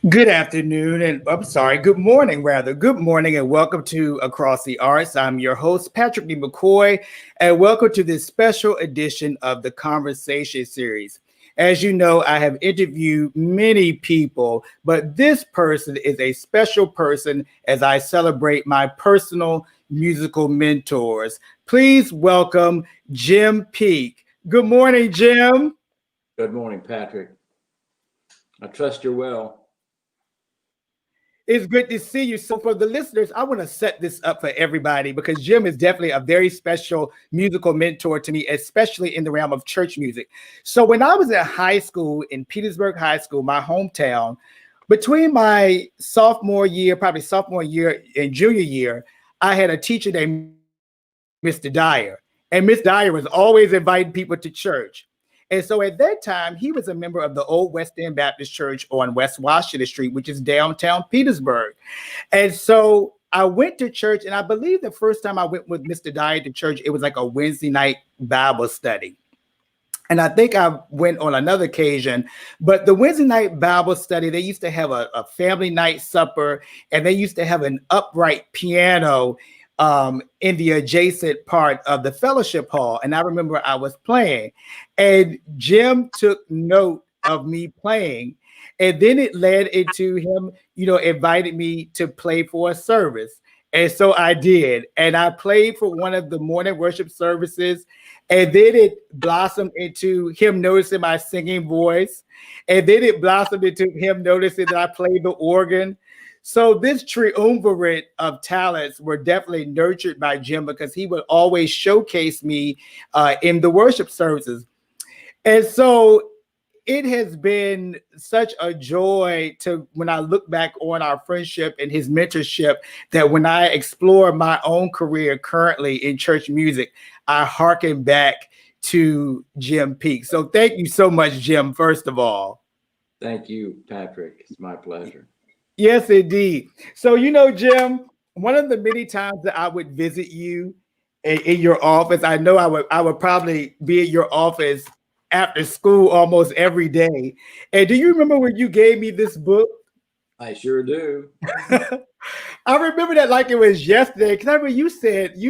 Good afternoon, and I'm sorry, good morning, rather. Good morning, and welcome to Across the Arts. I'm your host, Patrick D. McCoy, and welcome to this special edition of the Conversation Series. As you know, I have interviewed many people, but this person is a special person as I celebrate my personal musical mentors. Please welcome Jim Peak. Good morning, Jim. Good morning, Patrick. I trust you're well. It's good to see you. So, for the listeners, I want to set this up for everybody because Jim is definitely a very special musical mentor to me, especially in the realm of church music. So, when I was in high school in Petersburg High School, my hometown, between my sophomore year, probably sophomore year and junior year, I had a teacher named Mr. Dyer. And Mr. Dyer was always inviting people to church. And so at that time, he was a member of the Old West End Baptist Church on West Washington Street, which is downtown Petersburg. And so I went to church, and I believe the first time I went with Mr. Dyer to church, it was like a Wednesday night Bible study. And I think I went on another occasion, but the Wednesday night Bible study, they used to have a family night supper, and they used to have an upright piano in the adjacent part of the fellowship hall. And I remember I was playing, and Jim took note of me playing. And then it led into him, invited me to play for a service. And so I did. And I played for one of the morning worship services. And then it blossomed into him noticing my singing voice. And then it blossomed into him noticing that I played the organ. So this triumvirate of talents were definitely nurtured by Jim because he would always showcase me in the worship services. And so it has been such a joy to, when I look back on our friendship and his mentorship, that when I explore my own career currently in church music, I hearken back to Jim Peak. So thank you so much, Jim, first of all. Thank you, Patrick. It's my pleasure. Yes, indeed. So, Jim, one of the many times that I would visit you in your office, I know I would probably be at your office after school almost every day. And do you remember when you gave me this book? I sure do. I remember that like it was yesterday. Because I remember you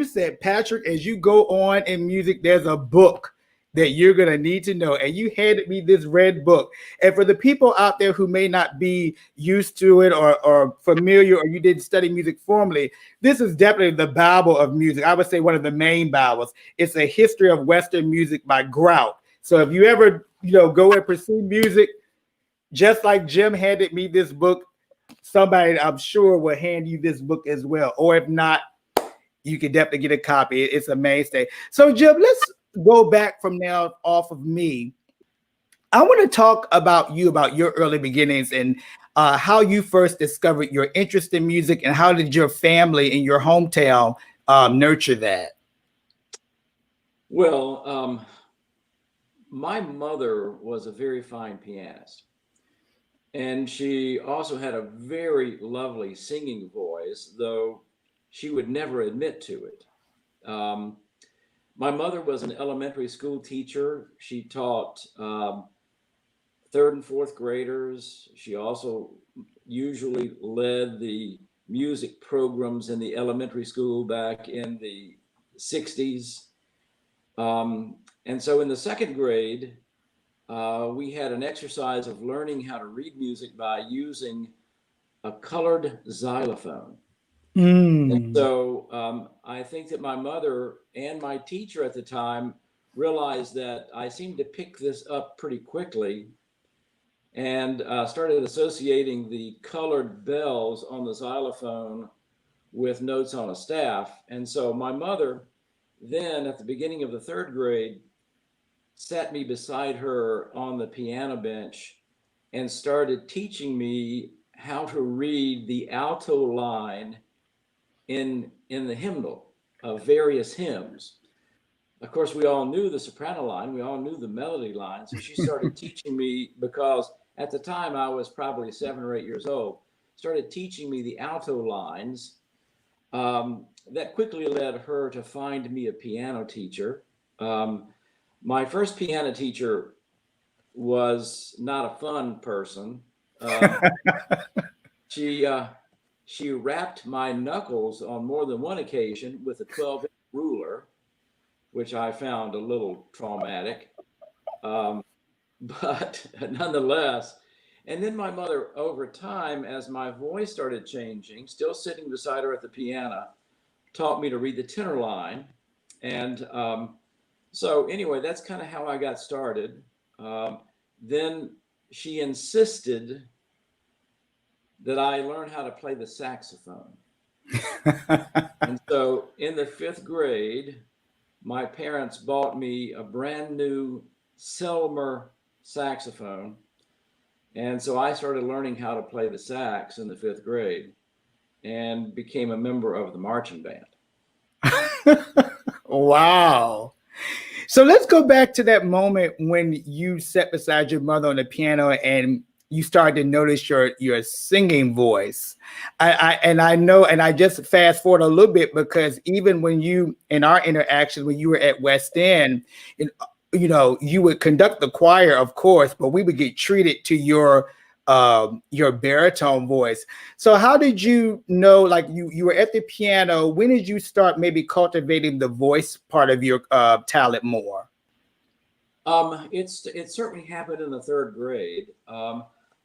said, Patrick, as you go on in music, there's a book that you're going to need to know. And you handed me this red book. And for the people out there who may not be used to it or familiar, or you didn't study music formally, this is definitely the Bible of music. I would say one of the main Bibles. It's a history of Western music by Grout. So if you ever, go and pursue music, just like Jim handed me this book, somebody I'm sure will hand you this book as well. Or if not, you can definitely get a copy. It's a mainstay. So Jim, let's go back from now off of me. I want to talk about you, about your early beginnings and how you first discovered your interest in music, and how did your family in your hometown nurture that? Well, my mother was a very fine pianist, and she also had a very lovely singing voice, though she would never admit to it. My mother was an elementary school teacher. She taught third and fourth graders. She also usually led the music programs in the elementary school back in the 60s. And so in the second grade, we had an exercise of learning how to read music by using a colored xylophone. And so I think that my mother and my teacher at the time realized that I seemed to pick this up pretty quickly, and started associating the colored bells on the xylophone with notes on a staff. And so my mother then, at the beginning of the third grade, sat me beside her on the piano bench and started teaching me how to read the alto line in the hymnal of various hymns. Of course, we all knew the soprano line, we all knew the melody line. So she started teaching me, because at the time I was probably 7 or 8 years old, started teaching me the alto lines. That quickly led her to find me a piano teacher. My first piano teacher was not a fun person. Um, she she rapped my knuckles on more than one occasion with a 12-inch ruler, which I found a little traumatic. Um, but nonetheless, and then my mother, over time, as my voice started changing, still sitting beside her at the piano, taught me to read the tenor line. And so, anyway, that's kind of how I got started. Um, then she insisted that I learn how to play the saxophone. And so, in the fifth grade, my parents bought me a brand new Selmer saxophone. And so I started learning how to play the sax in the fifth grade and became a member of the marching band. Wow. So let's go back to that moment when you sat beside your mother on the piano and you started to notice your singing voice. I know, and I just fast forward a little bit because even when you in our interaction when you were at West End, you know, you would conduct the choir, of course, but we would get treated to your baritone voice. So how did you know, like you were at the piano, when did you start maybe cultivating the voice part of your talent more? It certainly happened in the third grade.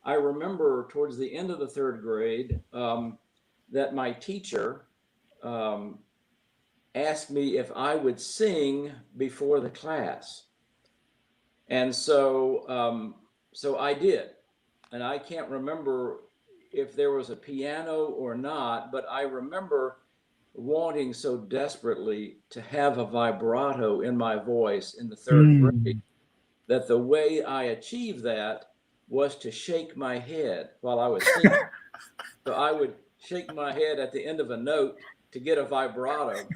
I remember towards the end of the third grade that my teacher um, asked me if I would sing before the class. And so I did. And I can't remember if there was a piano or not, but I remember wanting so desperately to have a vibrato in my voice in the third grade that the way I achieved that was to shake my head while I was singing. So I would shake my head at the end of a note to get a vibrato.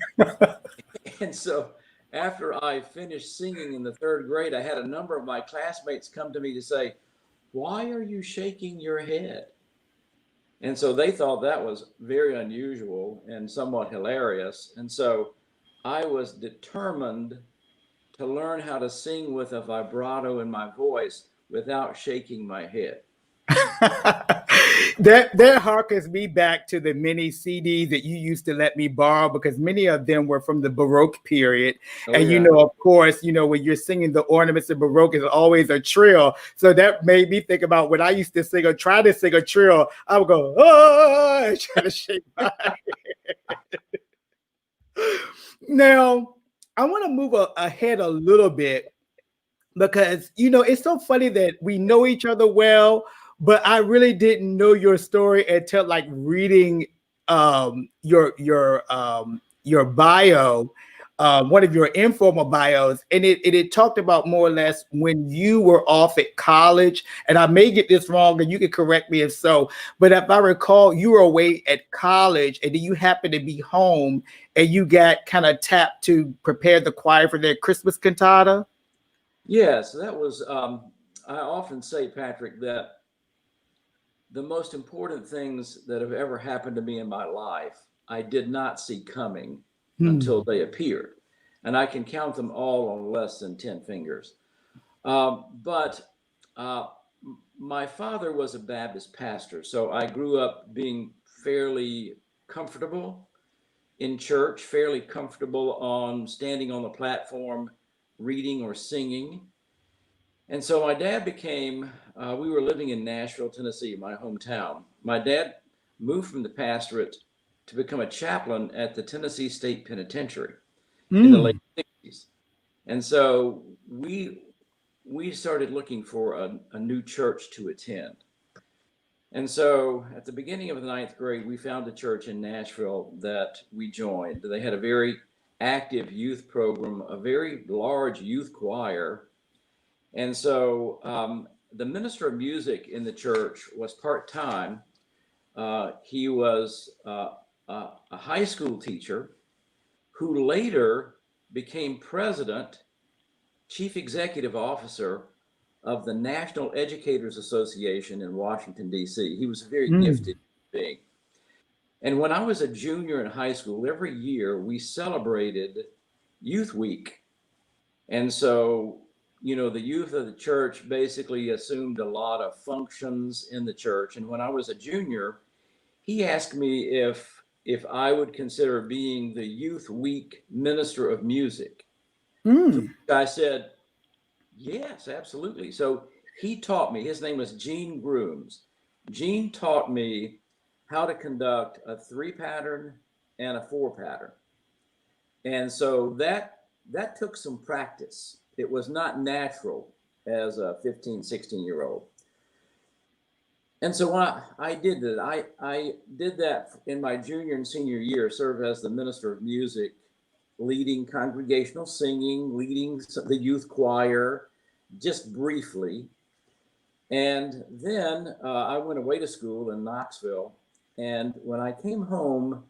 And so after I finished singing in the third grade, I had a number of my classmates come to me to say, "Why are you shaking your head?" And so they thought that was very unusual and somewhat hilarious. And so I was determined to learn how to sing with a vibrato in my voice without shaking my head. That harkens me back to the mini CDs that you used to let me borrow because many of them were from the Baroque period. Oh, And yeah. of course, when you're singing the ornaments of Baroque is always a trill. So that made me think about when I used to sing or try to sing a trill, I would go, oh, and try to shake my head. Now, I want to move ahead a little bit because it's so funny that we know each other well, but I really didn't know your story until like reading your bio, one of your informal bios, and it talked about more or less when you were off at college. And I may get this wrong, and you can correct me if so. But if I recall, you were away at college, and then you happened to be home, and you got kind of tapped to prepare the choir for their Christmas cantata. Yes, that was, I often say, Patrick, that the most important things that have ever happened to me in my life, I did not see coming until they appeared. And I can count them all on less than 10 fingers. But my father was a Baptist pastor, so I grew up being fairly comfortable in church, fairly comfortable on standing on the platform, reading or singing. And so my dad we were living in Nashville, Tennessee, my hometown. My dad moved from the pastorate to become a chaplain at the Tennessee State Penitentiary in the late 60s. And so we started looking for a new church to attend. And so at the beginning of the ninth grade, we found a church in Nashville that we joined. They had a very active youth program, a very large youth choir. And so the minister of music in the church was part-time. He was a high school teacher who later became president, chief executive officer of the National Educators Association in Washington, D.C. He was a very gifted being. And when I was a junior in high school, every year we celebrated Youth Week. And so the youth of the church basically assumed a lot of functions in the church. And when I was a junior, he asked me if I would consider being the youth week minister of music. So I said, yes, absolutely. So he taught me, his name was Gene Grooms. Gene taught me how to conduct a 3-pattern and a 4-pattern. And so that took some practice. It was not natural as a 15, 16-year-old. And so when I did that, I did that in my junior and senior year, served as the minister of music, leading congregational singing, leading the youth choir, just briefly. And then I went away to school in Knoxville. And when I came home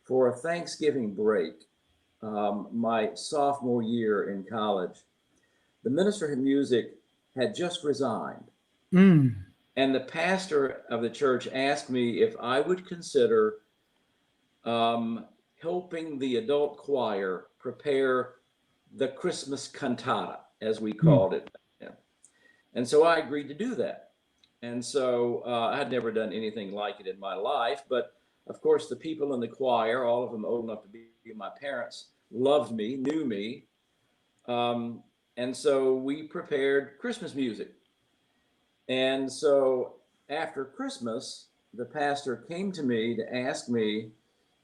for a Thanksgiving break, my sophomore year in college, the minister of music had just resigned. And the pastor of the church asked me if I would consider helping the adult choir prepare the Christmas cantata, as we called it. And so I agreed to do that. And so I had never done anything like it in my life. But of course, the people in the choir, all of them old enough to be my parents, loved me, knew me. And so we prepared Christmas music. And so after Christmas, the pastor came to me to ask me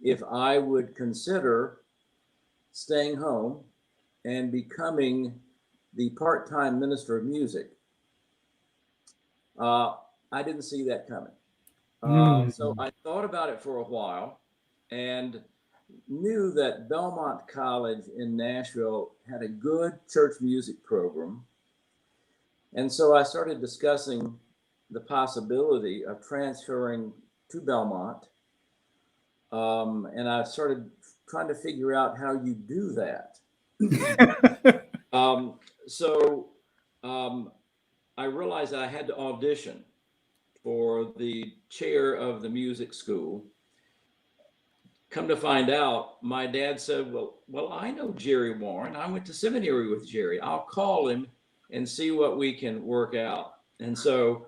if I would consider staying home and becoming the part-time minister of music. I didn't see that coming. So I thought about it for a while and knew that Belmont College in Nashville had a good church music program. And so I started discussing the possibility of transferring to Belmont. And I started trying to figure out how you do that. I realized that I had to audition for the chair of the music school. Come to find out, my dad said, well, I know Jerry Warren. I went to seminary with Jerry. I'll call him and see what we can work out. And so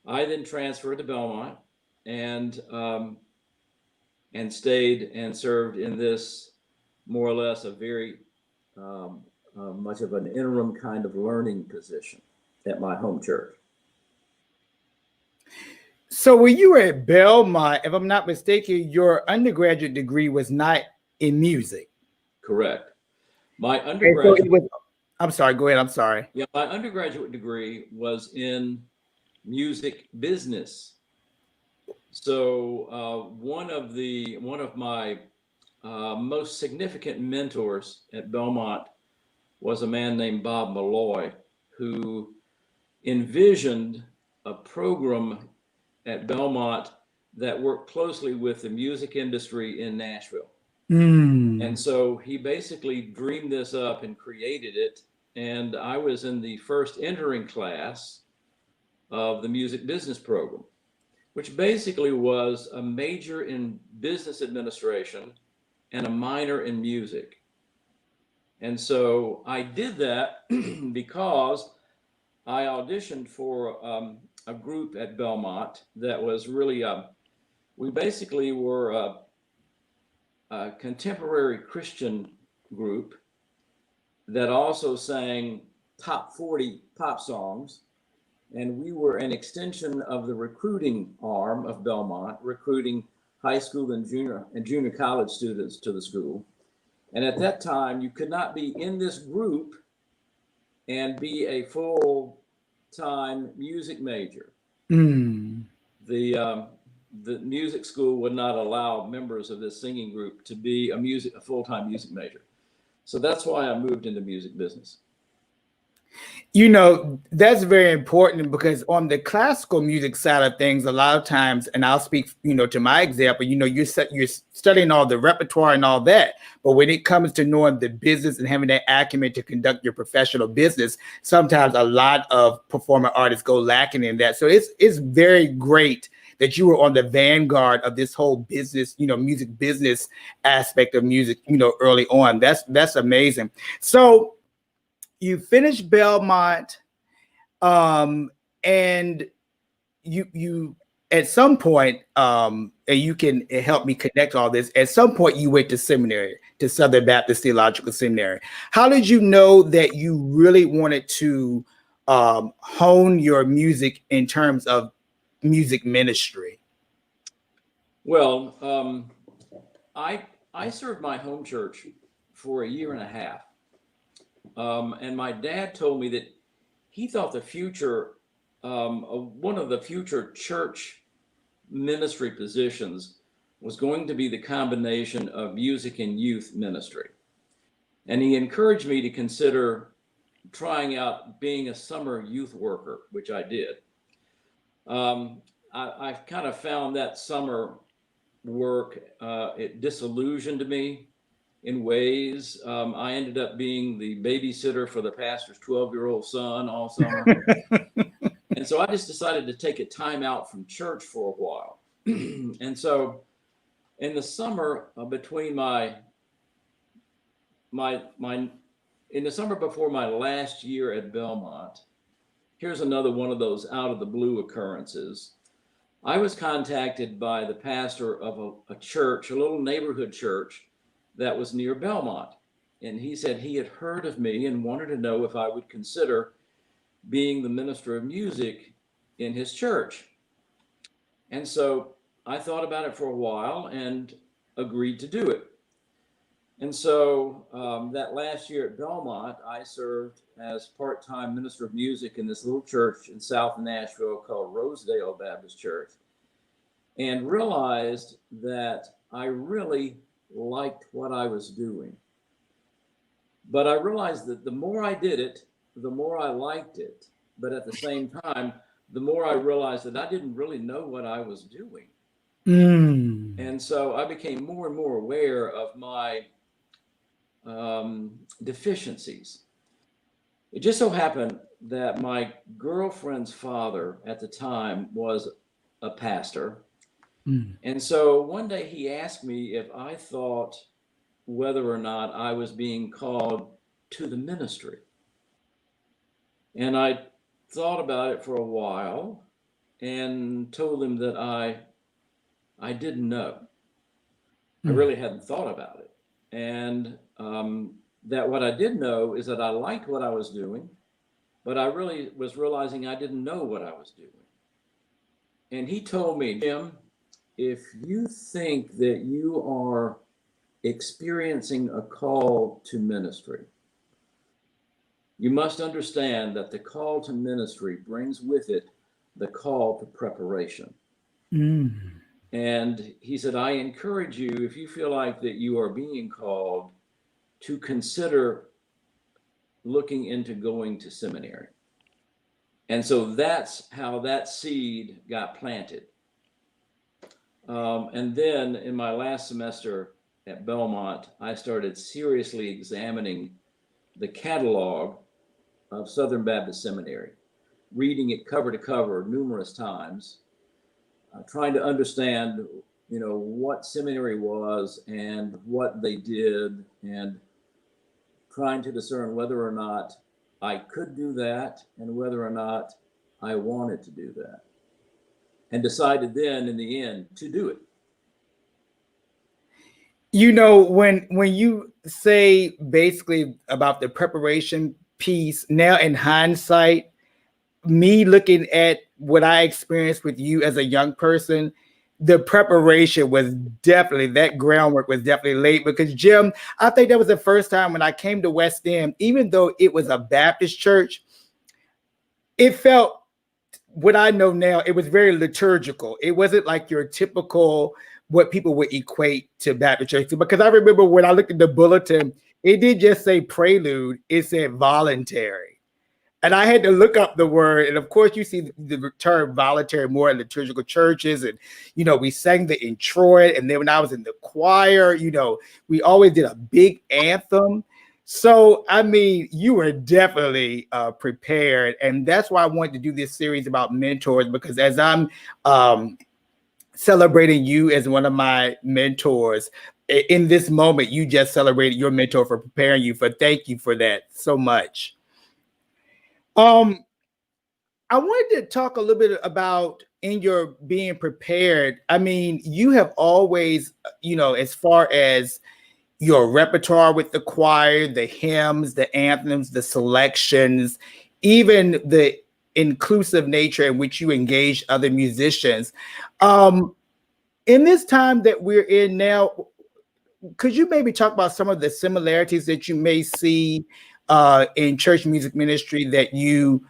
I then transferred to Belmont and stayed and served in this more or less a very much of an interim kind of learning position at my home church. So when you were at Belmont, if I'm not mistaken, your undergraduate degree was not in music. Correct. My undergraduate. I'm sorry. Go ahead. I'm sorry. Yeah, my undergraduate degree was in music business. So one of my most significant mentors at Belmont was a man named Bob Malloy, who envisioned a program at Belmont that worked closely with the music industry in Nashville. And so he basically dreamed this up and created it. And I was in the first entering class of the music business program, which basically was a major in business administration and a minor in music. And so I did that because I auditioned for a group at Belmont that was really, we basically were a contemporary Christian group that also sang top 40 pop songs. And we were an extension of the recruiting arm of Belmont, recruiting high school and junior college students to the school. And at that time, you could not be in this group and be a full-time music major. The music school would not allow members of this singing group to be a full-time music major. So that's why I moved into music business. You know, that's very important because on the classical music side of things, a lot of times, and I'll speak, to my example, you're studying all the repertoire and all that. But when it comes to knowing the business and having that acumen to conduct your professional business, sometimes a lot of performing artists go lacking in that. So it's very great that you were on the vanguard of this whole business, music business aspect of music, early on. That's amazing. So you finished Belmont, and you at some point, and you can help me connect all this. At some point, you went to seminary, to Southern Baptist Theological Seminary. How did you know that you really wanted to hone your music in terms of music ministry? Well, I served my home church for a year and a half. And my dad told me that he thought the future, one of the future church ministry positions was going to be the combination of music and youth ministry. And he encouraged me to consider trying out being a summer youth worker, which I did. I kind of found that summer work, it disillusioned me in ways. I ended up being the babysitter for the pastor's 12-year-old son all summer. And so I just decided to take a time out from church for a while. And so in the summer between in the summer before my last year at Belmont, here's another one of those out of the blue occurrences. I was contacted by the pastor of a church, a little neighborhood church that was near Belmont. And he said he had heard of me and wanted to know if I would consider being the minister of music in his church. And so I thought about it for a while and agreed to do it. And so that last year at Belmont, I served as part-time minister of music in this little church in South Nashville called Rosedale Baptist Church, and realized that I really liked what I was doing. But I realized that the more I did it, the more I liked it. But at the same time, the more I realized that I didn't really know what I was doing. And so I became more and more aware of my deficiencies. It just so happened that my girlfriend's father at the time was a pastor. And so one day he asked me if I thought whether or not I was being called to the ministry. And I thought about it for a while and told him that I didn't know. I really hadn't thought about it. And that what I did know is that I liked what I was doing, but I really was realizing I didn't know what I was doing. And he told me, Jim, if you think that you are experiencing a call to ministry, you must understand that the call to ministry brings with it the call to preparation. And he said, I encourage you, if you feel like that you are being called, to consider looking into going to seminary. And so that's how that seed got planted. And then in my last semester at Belmont, I started seriously examining the catalog of Southern Baptist Seminary, reading it cover to cover numerous times, trying to understand, what seminary was and what they did, and trying to discern whether or not I could do that and whether or not I wanted to do that, and decided then in the end to do it. When you say basically about the preparation piece, now in hindsight, me looking at what I experienced with you as a young person, the preparation was definitely, that groundwork was definitely laid, because Jim, I think that was the first time when I came to West End, even though it was a Baptist church, it felt, what I know now, it was very liturgical. It wasn't like your typical, what people would equate to Baptist church. Because I remember when I looked at the bulletin, it did just say prelude, it said voluntary. And I had to look up the word. And of course, you see the term voluntary more in liturgical churches. And, we sang the introit. And then when I was in the choir, we always did a big anthem. So, you were definitely prepared. And that's why I wanted to do this series about mentors, because as I'm celebrating you as one of my mentors, in this moment, you just celebrated your mentor for preparing you. Thank you for that so much. Um, I wanted to talk a little bit about in your being prepared. I mean, you have always, as far as your repertoire with the choir, the hymns, the anthems, the selections, even the inclusive nature in which you engage other musicians. Um, in this time that we're in now, could you maybe talk about some of the similarities that you may see in church music ministry that you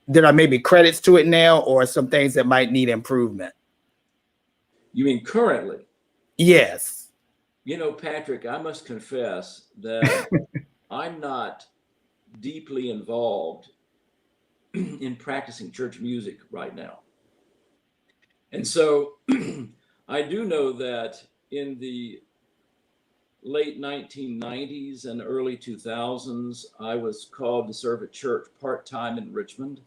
that are maybe credits to it now, or some things that might need improvement? You mean currently? Yes. Patrick, I must confess that I'm not deeply involved in practicing church music right now. And so I do know that in the late 1990s and early 2000s, I was called to serve at church part-time in Richmond.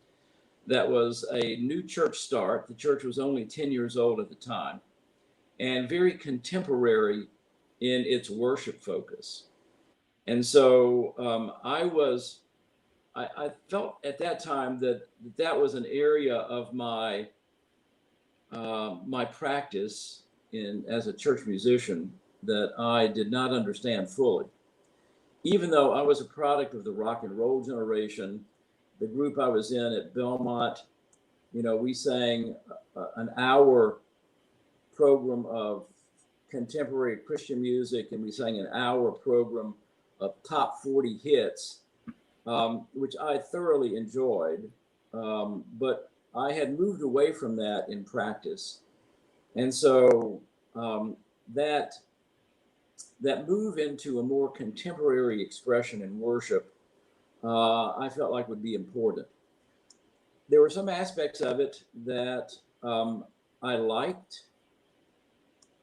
That was a new church start. The church was only 10 years old at the time, and very contemporary in its worship focus. And so I felt at that time that was an area of my practice as a church musician that I did not understand fully. Even though I was a product of the rock and roll generation, the group I was in at Belmont, we sang an hour program of contemporary Christian music, and we sang an hour program of top 40 hits, which I thoroughly enjoyed. But I had moved away from that in practice. And so that move into a more contemporary expression in worship, I felt like would be important. There were some aspects of it that I liked.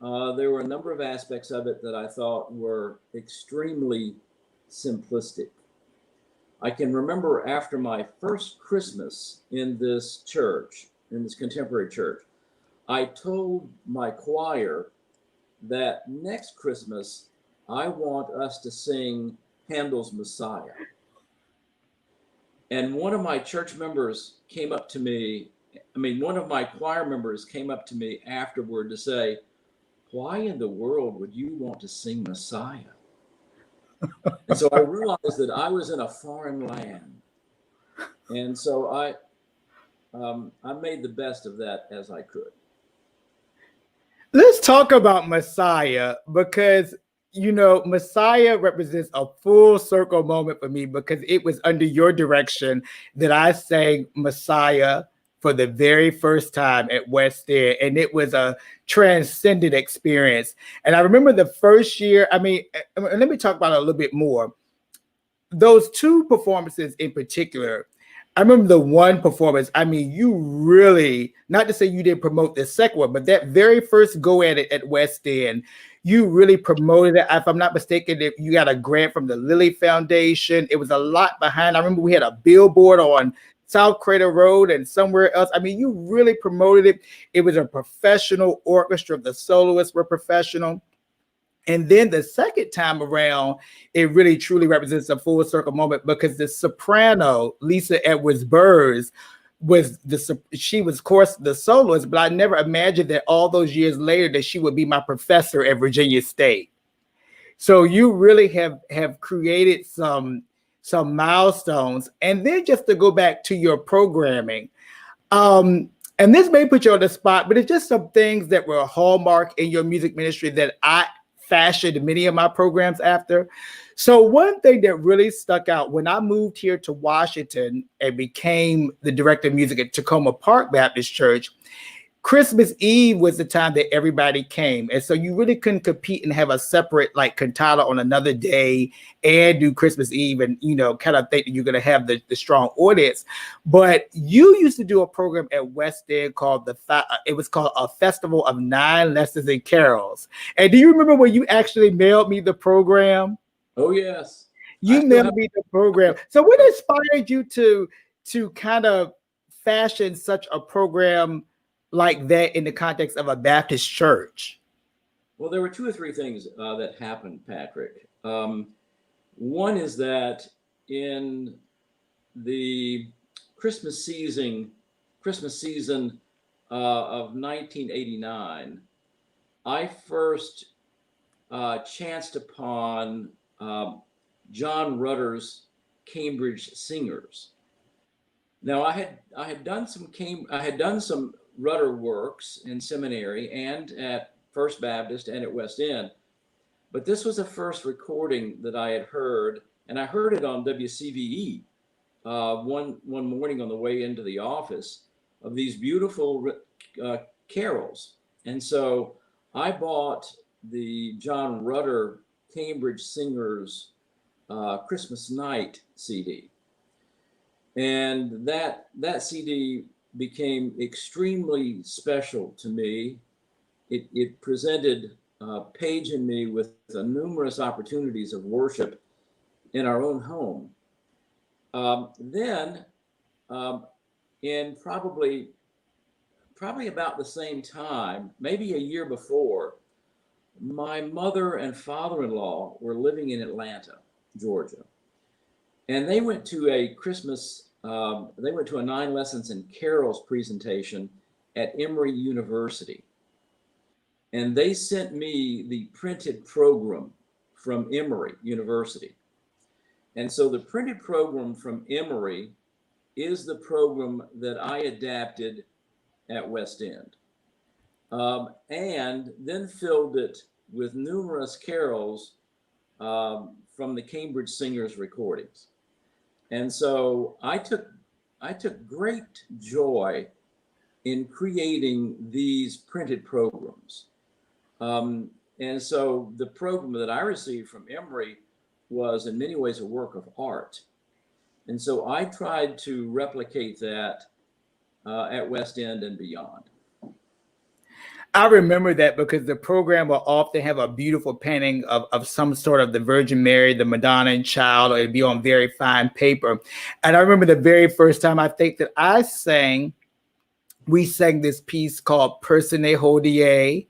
There were a number of aspects of it that I thought were extremely simplistic. I can remember after my first Christmas in this church, in this contemporary church, I told my choir that next Christmas, I want us to sing Handel's Messiah. And one of my church members came up to me, one of my choir members came up to me afterward to say, why in the world would you want to sing Messiah? And so I realized that I was in a foreign land. And so I made the best of that as I could. Let's talk about Messiah, because Messiah represents a full circle moment for me, because it was under your direction that I sang Messiah for the very first time at West End, and it was a transcendent experience. And I remember the first year, let me talk about it a little bit more. Those two performances in particular, I remember the one performance, you really, not to say you didn't promote the second one, but that very first go at it at West End, you really promoted it. If I'm not mistaken, you got a grant from the Lilly Foundation. It was a lot behind. I remember we had a billboard on South Crater Road and somewhere else. You really promoted it. It was a professional orchestra. The soloists were professional. And then the second time around, it really truly represents a full circle moment, because the soprano, Lisa Edwards-Burrs, she was of course the soloist, but I never imagined that all those years later that she would be my professor at Virginia State. So you really have created some milestones. And then just to go back to your programming, and this may put you on the spot, but it's just some things that were a hallmark in your music ministry that I fashioned many of my programs after. So one thing that really stuck out when I moved here to Washington and became the director of music at Tacoma Park Baptist Church, Christmas Eve was the time that everybody came. And so you really couldn't compete and have a separate cantata on another day and do Christmas Eve and, kind of think that you're going to have the strong audience. But you used to do a program at West End called it was called A Festival of 9 Lessons and Carols. And do you remember when you actually mailed me the program? Oh, yes. You mailed me the program. So what inspired you to kind of fashion such a program like that in the context of a Baptist church? Well, there were 2 or 3 things that happened, Patrick. One is that in the Christmas season of 1989, I first chanced upon John Rutter's Cambridge Singers. Now I had done some Rutter works in seminary and at First Baptist and at West End, but this was the first recording that I had heard, and I heard it on WCVE one morning on the way into the office, of these beautiful carols. And so I bought the John Rutter Cambridge Singers Christmas Night CD. And that CD became extremely special to me. It presented Paige and me with numerous opportunities of worship in our own home. Then, in probably about the same time, maybe a year before, my mother and father-in-law were living in Atlanta, Georgia, and they went to a a 9 Lessons in Carols presentation at Emory University. And they sent me the printed program from Emory University. And so the printed program from Emory is the program that I adapted at West End, and then filled it with numerous carols from the Cambridge Singers recordings. And so I took great joy in creating these printed programs. And so the program that I received from Emory was in many ways a work of art. And so I tried to replicate that at West End and beyond. I remember that because the program will often have a beautiful painting of some sort of the Virgin Mary, the Madonna and Child, or it'd be on very fine paper. And I remember the very first time I think that we sang this piece called Persone Hodie,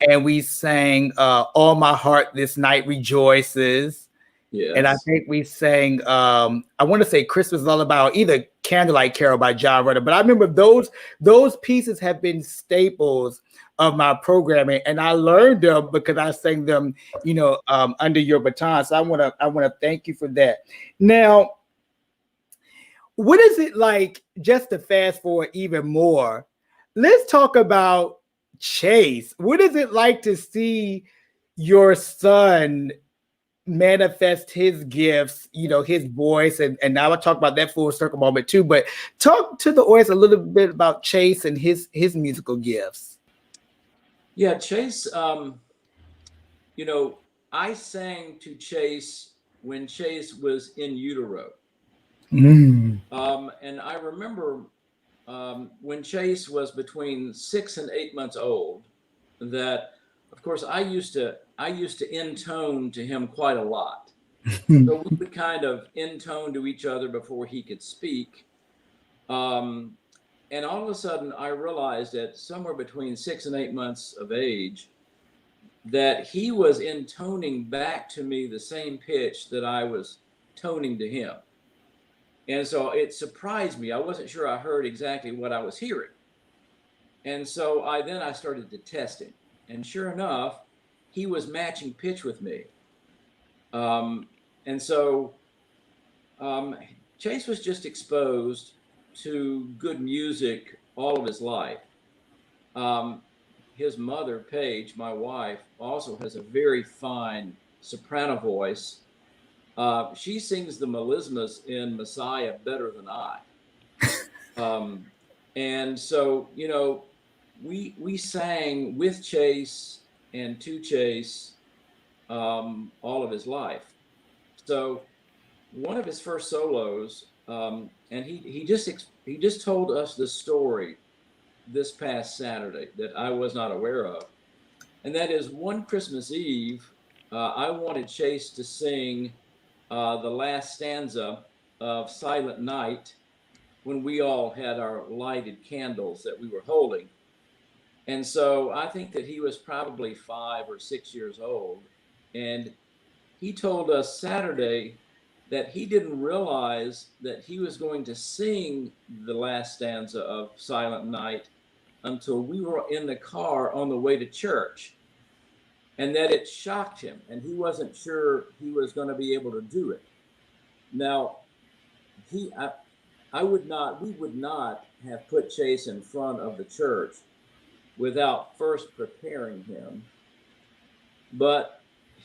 and we sang All My Heart This Night Rejoices. Yes. And I think we sang, I want to say Christmas Lullaby, either Candlelight Carol by John Rutter. But I remember those pieces have been staples of my programming, and I learned them because I sang them, under your baton. So I want to thank you for that. Now, what is it like, just to fast forward even more? Let's talk about Chase. What is it like to see your son manifest his gifts, his voice, and now I'll talk about that full circle moment too, but talk to the audience a little bit about Chase and his musical gifts. Yeah, Chase, I sang to Chase when Chase was in utero. And I remember when Chase was between 6 and 8 months old, that of course I used to intone to him quite a lot. So we would kind of intone to each other before he could speak. And all of a sudden I realized that somewhere between 6 and 8 months of age, that he was intoning back to me the same pitch that I was toning to him. And so it surprised me. I wasn't sure I heard exactly what I was hearing. And so I started to test him. And sure enough, he was matching pitch with me. And so Chase was just exposed to good music all of his life. His mother, Paige, my wife, also has a very fine soprano voice. She sings the melismas in Messiah better than I. And so, we sang with Chase and to Chase all of his life. So one of his first solos, and he just told us this story this past Saturday that I was not aware of, and that is one Christmas Eve, I wanted Chase to sing the last stanza of Silent Night when we all had our lighted candles that we were holding. And so I think that he was probably 5 or 6 years old. And he told us Saturday that he didn't realize that he was going to sing the last stanza of Silent Night until we were in the car on the way to church, and that it shocked him, and he wasn't sure he was going to be able to do it. Now, we would not have put Chase in front of the church without first preparing him, but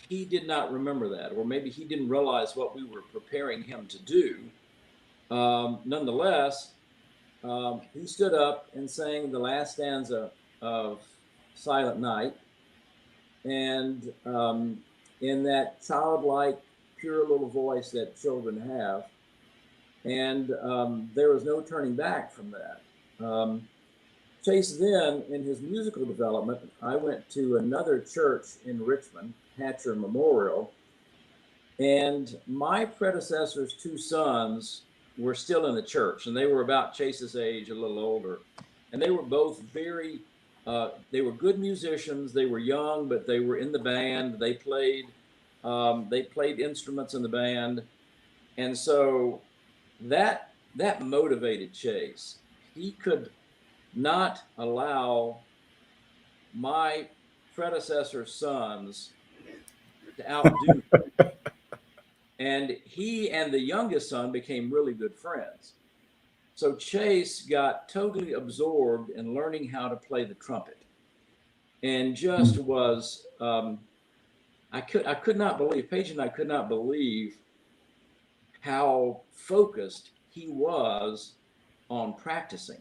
he did not remember that, or maybe he didn't realize what we were preparing him to do. Nonetheless, he stood up and sang the last stanza of Silent Night, and in that childlike, pure little voice that children have, and there was no turning back from that. Chase then, in his musical development, I went to another church in Richmond, Hatcher Memorial, and my predecessor's two sons were still in the church, and they were about Chase's age, a little older, and they were both they were good musicians. They were young, but they were in the band. They played instruments in the band, and so that motivated Chase. He could not allow my predecessor's sons to outdo him. And he and the youngest son became really good friends. So Chase got totally absorbed in learning how to play the trumpet, and just was, I could not believe, Paige and I could not believe how focused he was on practicing.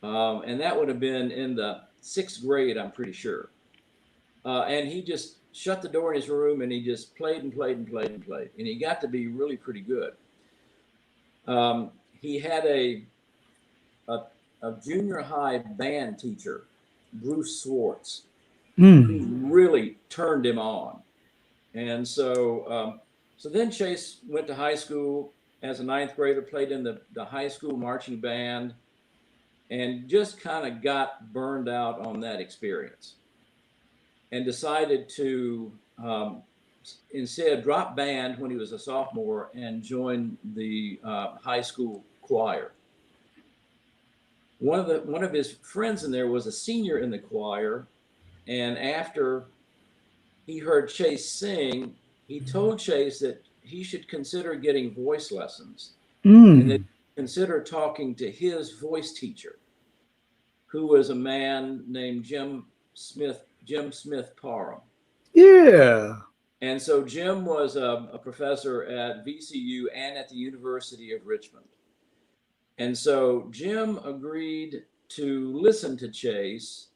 And that would have been in the 6th grade, I'm pretty sure. And he just shut the door in his room and he just played and played and played and played. And he got to be really pretty good. He had a junior high band teacher, Bruce Swartz, who really turned him on. And so then Chase went to high school as a 9th grader, played in the high school marching band, and just kind of got burned out on that experience and decided to instead drop band when he was a sophomore and join the high school choir. One of his friends in there was a senior in the choir, and after he heard Chase sing, he told Chase that he should consider getting voice lessons and that consider talking to his voice teacher, who was a man named Jim Smith Parham. Yeah. And so Jim was a professor at VCU and at the University of Richmond. And so Jim agreed to listen to Chase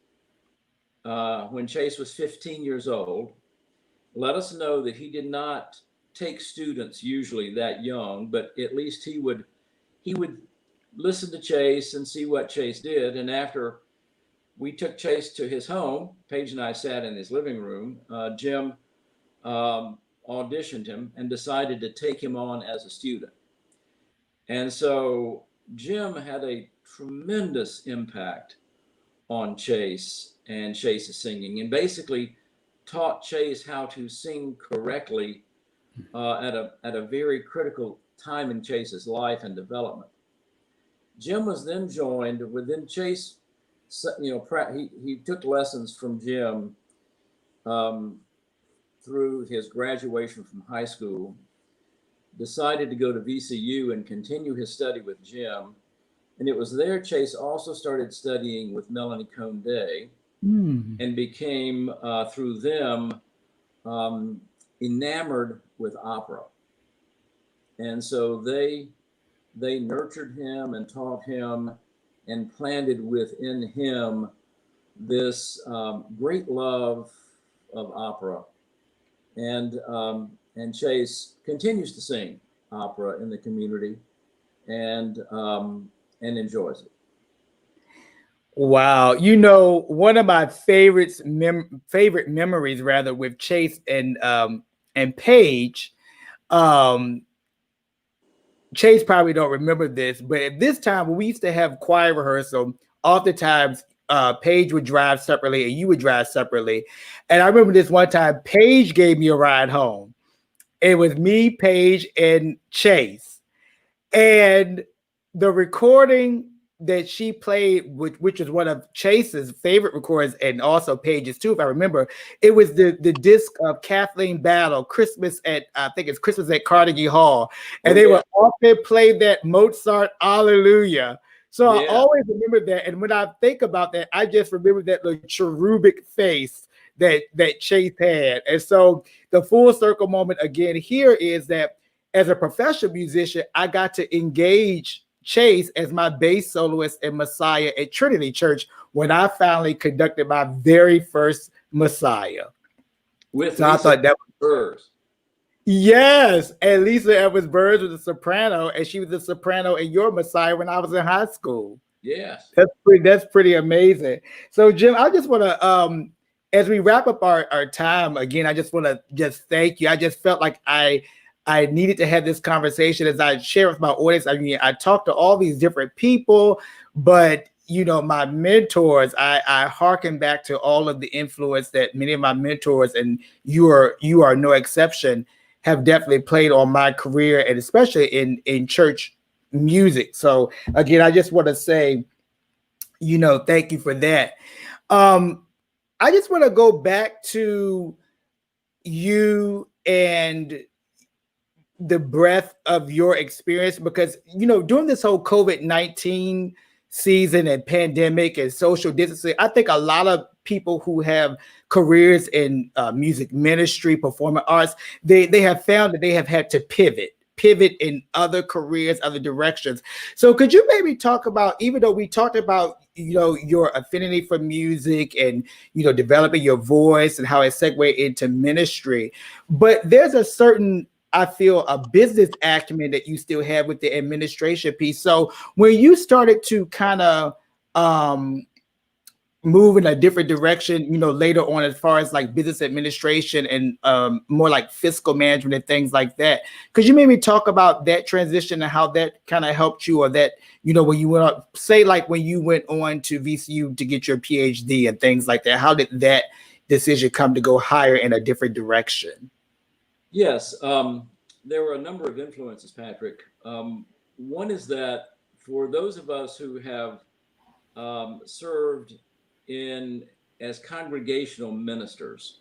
when Chase was 15 years old. Let us know that he did not take students usually that young, but at least he would listen to Chase and see what Chase did. And after we took Chase to his home, Paige and I sat in his living room, Jim auditioned him and decided to take him on as a student. And so Jim had a tremendous impact on Chase and Chase's singing, and basically taught Chase how to sing correctly at a very critical time in Chase's life and development. Jim was then joined within Chase. He took lessons from Jim through his graduation from high school, decided to go to VCU and continue his study with Jim. And it was there Chase also started studying with Melanie Cone-Day and became, through them, enamored with opera. And so they nurtured him and taught him and planted within him this great love of opera. And Chase continues to sing opera in the community and enjoys it. Wow. One of my favorite memories rather with Chase and Paige, Chase probably don't remember this, but at this time when we used to have choir rehearsal, oftentimes Paige would drive separately and you would drive separately. And I remember this one time Paige gave me a ride home. It was me, Paige, and Chase. And the recording that she played, which is one of Chase's favorite recordings and also Paige's too, if I remember, it was the disc of Kathleen Battle, Christmas at, I think it's Christmas at Carnegie Hall. And they would often play that Mozart Alleluia. So I always remember that. And when I think about that, I just remember that little cherubic face that Chase had. And so the full circle moment again here is that as a professional musician, I got to engage Chase as my bass soloist and Messiah at Trinity Church when I finally conducted my very first Messiah. With so I thought that was Edwards-Burrs. Yes, and Lisa Edwards-Burrs was a soprano, and she was a soprano in your Messiah when I was in high school. Yes, that's pretty amazing. So Jim, I just want to as we wrap up our time again, I just want to just thank you. I just felt like I needed to have this conversation as I share with my audience. I mean, I talked to all these different people, but my mentors, I hearken back to all of the influence that many of my mentors, and you are no exception, have definitely played on my career, and especially in church music. So again, I just want to say, thank you for that. I just want to go back to you and the breadth of your experience, because during this whole COVID-19 season and pandemic and social distancing, I think a lot of people who have careers in music ministry, performing arts, they have found that they have had to pivot in other careers, other directions. So could you maybe talk about, even though we talked about your affinity for music and developing your voice and how it segued into ministry, but there's a certain, I feel, a business acumen that you still have with the administration piece. So when you started to kind of move in a different direction, later on, as far as like business administration and more like fiscal management and things like that, could you maybe talk about that transition and how that kind of helped you, or that, when you went on, say like when you went on to VCU to get your PhD and things like that, how did that decision come to go higher in a different direction? Yes, there were a number of influences, Patrick. One is that for those of us who have served as congregational ministers,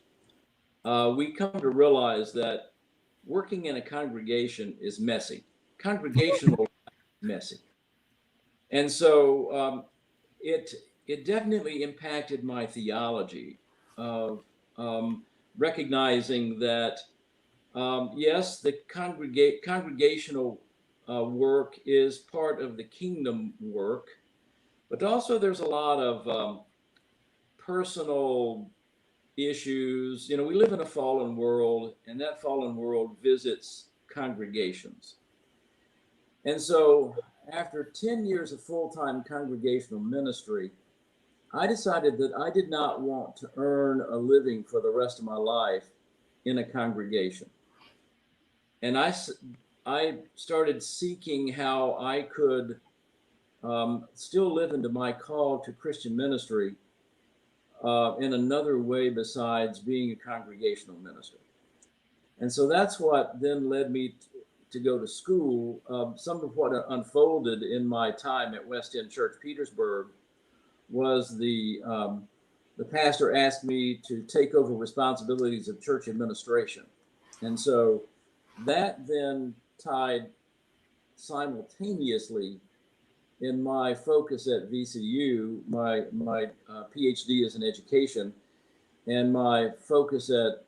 we come to realize that working in a congregation is messy. Congregational messy. And so it definitely impacted my theology of recognizing that yes, the congregational work is part of the kingdom work, but also there's a lot of personal issues. We live in a fallen world, and that fallen world visits congregations. And so after 10 years of full-time congregational ministry, I decided that I did not want to earn a living for the rest of my life in a congregation. And I started seeking how I could still live into my call to Christian ministry in another way besides being a congregational minister. And so that's what then led me to go to school. Some of what unfolded in my time at West End Church, Petersburg, was the pastor asked me to take over responsibilities of church administration. And so that then tied simultaneously in my focus at VCU, my PhD is in education, and my focus at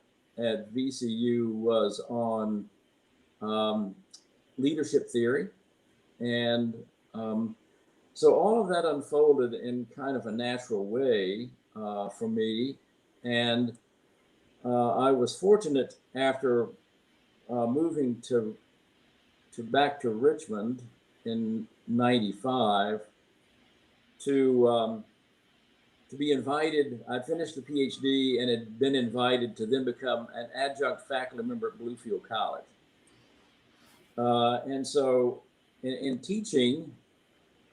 VCU was on leadership theory. And so all of that unfolded in kind of a natural way for me. And I was fortunate after moving back to Richmond in '95 to be invited. I finished the PhD and had been invited to then become an adjunct faculty member at Bluefield College. And so in teaching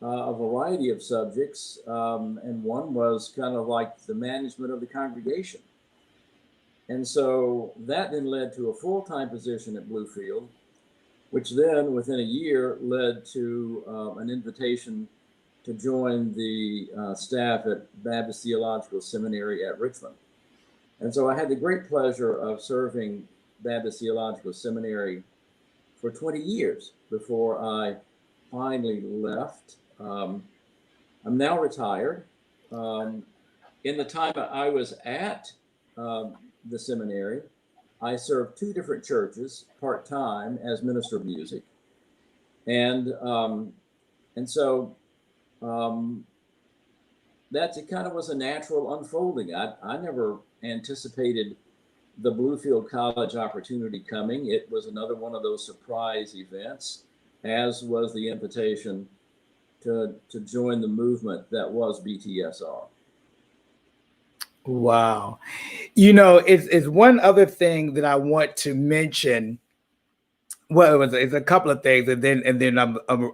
a variety of subjects, and one was kind of like the management of the congregation. And so that then led to a full-time position at Bluefield, which then within a year led to an invitation to join the staff at Baptist Theological Seminary at Richmond. And so I had the great pleasure of serving Baptist Theological Seminary for 20 years before I finally left. I'm now retired. In the time I was at the seminary, I served two different churches part-time as minister of music. And so that it kind of was a natural unfolding. I never anticipated the Bluefield College opportunity coming. It was another one of those surprise events, as was the invitation to join the movement that was BTSR. Wow. You know, it's one other thing that I want to mention. Well, it's a couple of things, and then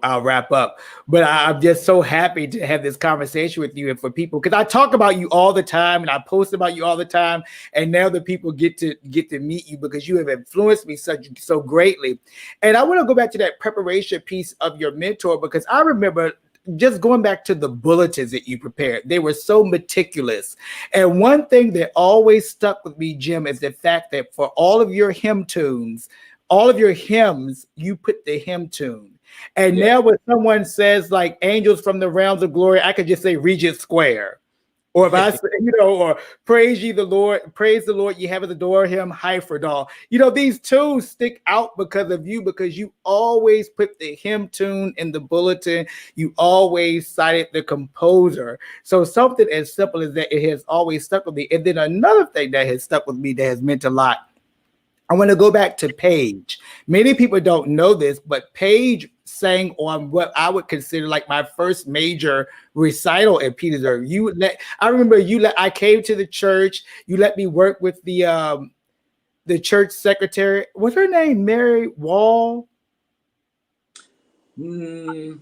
I'll wrap up. But I'm just so happy to have this conversation with you, and for people, because I talk about you all the time, and I post about you all the time, and now the people get to meet you because you have influenced me so greatly. And I want to go back to that preparation piece of your mentor, because I remember just going back to the bulletins that you prepared. They were so meticulous. And one thing that always stuck with me, Jim, is the fact that for all of your hymn tunes, all of your hymns, you put the hymn tune. And now when someone says like Angels from the Realms of Glory, I could just say Regent Square. Or if I say, or praise ye the Lord, praise the Lord, ye heavens adore him, Hyfordal. These tunes stick out because of you, because you always put the hymn tune in the bulletin. You always cited the composer. So something as simple as that, it has always stuck with me. And then another thing that has stuck with me that has meant a lot, I want to go back to Paige. Many people don't know this, but Paige sang on what I would consider like my first major recital at Petersburg. I came to the church. You let me work with the church secretary. What's her name? Mary Wall. I'm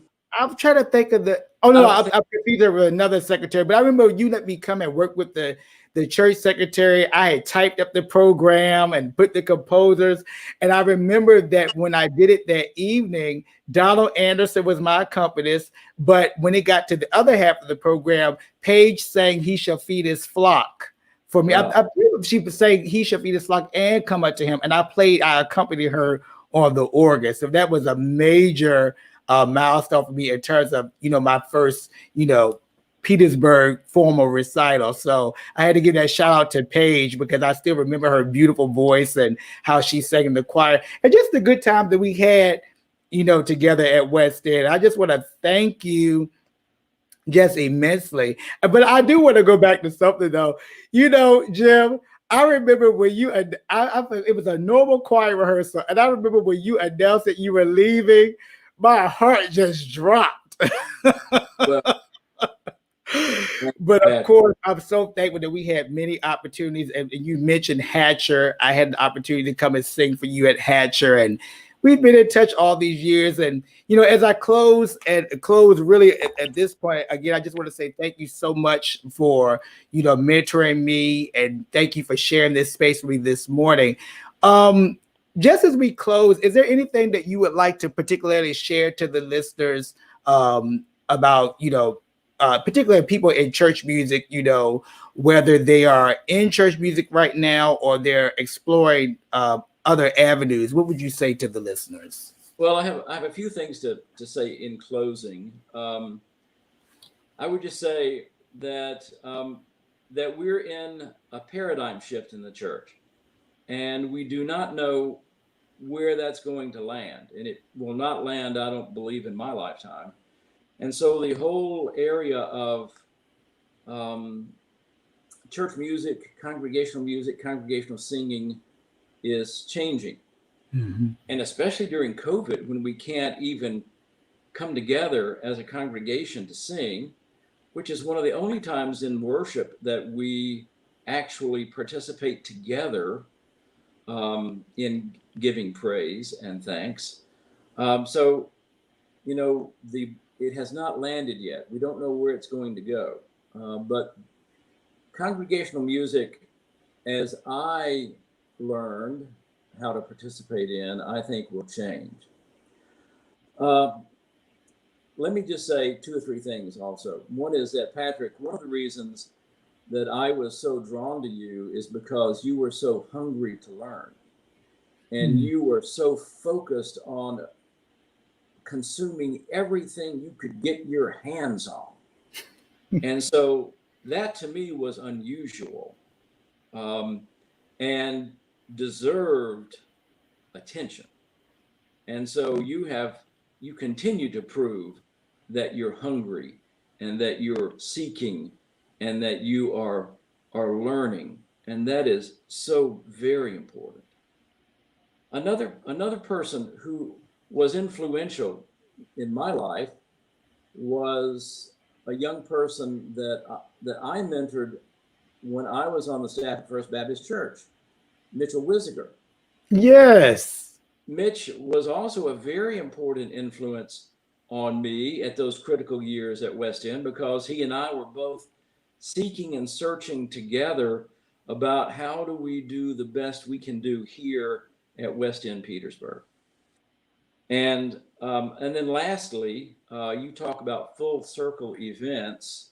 trying to think of the. Oh no, I'm confused with another secretary. But I remember you let me come and work with the church secretary. I had typed up the program and put the composers. And I remember that when I did it that evening, Donald Anderson was my accompanist. But when it got to the other half of the program, Paige sang "He Shall Feed His Flock." For me, wow. I believe she was saying "He Shall Feed His Flock" and "Come Unto Him," and I accompanied her on the organ. So that was a major milestone for me in terms of my first Petersburg formal recital. So I had to give that shout out to Paige because I still remember her beautiful voice and how she sang in the choir and just the good time that we had together at West End. I just want to thank you just immensely. But I do want to go back to something though. Jim, I remember when it was a normal choir rehearsal, and I remember when you announced that you were leaving, my heart just dropped. But of course, I'm so thankful that we had many opportunities. And you mentioned Hatcher. I had the opportunity to come and sing for you at Hatcher, and we've been in touch all these years. And as I close really at this point, again, I just want to say thank you so much for mentoring me, and thank you for sharing this space with me this morning. Just as we close, is there anything that you would like to particularly share to the listeners about particularly people in church music, whether they are in church music right now or they're exploring other avenues? What would you say to the listeners? Well, I have a few things to say in closing. I would just say that that we're in a paradigm shift in the church, and we do not know where that's going to land, and it will not land, I don't believe, in my lifetime. And so the whole area of church music, congregational singing is changing. Mm-hmm. And especially during COVID, when we can't even come together as a congregation to sing, which is one of the only times in worship that we actually participate together in giving praise and thanks. So, it has not landed yet. We don't know where it's going to go. But congregational music as I learned how to participate in, I think will change. Let me just say 2 or 3 things also. One is that, Patrick, one of the reasons that I was so drawn to you is because you were so hungry to learn. And you were so focused on consuming everything you could get your hands on. And so that to me was unusual, and deserved attention. And so you continue to prove that you're hungry and that you're seeking and that you are learning. And that is so very important. Another person who was influential in my life was a young person that I mentored when I was on the staff at First Baptist Church, Mitchell Wisiger. Yes. Mitch was also a very important influence on me at those critical years at West End, because he and I were both seeking and searching together about how do we do the best we can do here at West End Petersburg. And then lastly, you talk about full circle events.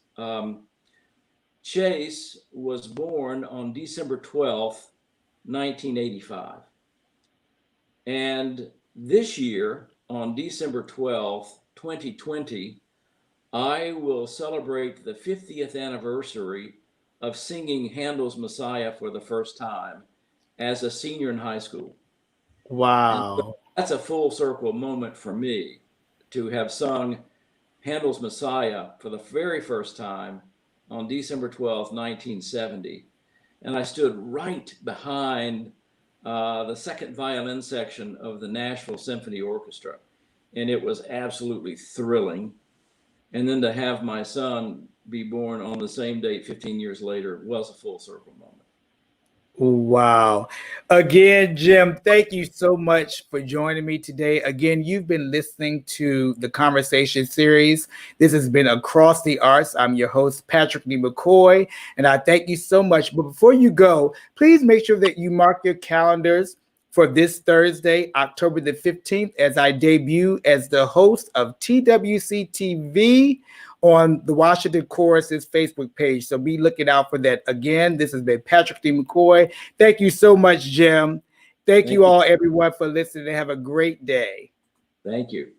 Chase was born on December 12th, 1985. And this year, on December 12th, 2020, I will celebrate the 50th anniversary of singing Handel's Messiah for the first time as a senior in high school. Wow. So that's a full circle moment for me to have sung Handel's Messiah for the very first time on December 12th, 1970. And I stood right behind the second violin section of the Nashville Symphony Orchestra. And it was absolutely thrilling. And then to have my son be born on the same date 15 years later was a full circle moment. Wow. Again, Jim, thank you so much for joining me today. Again, you've been listening to the Conversation series. This has been Across the Arts. I'm your host, Patrick D. McCoy, and I thank you so much. But before you go, please make sure that you mark your calendars for this Thursday, October the 15th, as I debut as the host of TWC TV on the Washington Chorus's Facebook page. So be looking out for that. Again, this has been Patrick D. McCoy. Thank you so much, Jim. Thank you all, everyone, for listening, and have a great day. Thank you.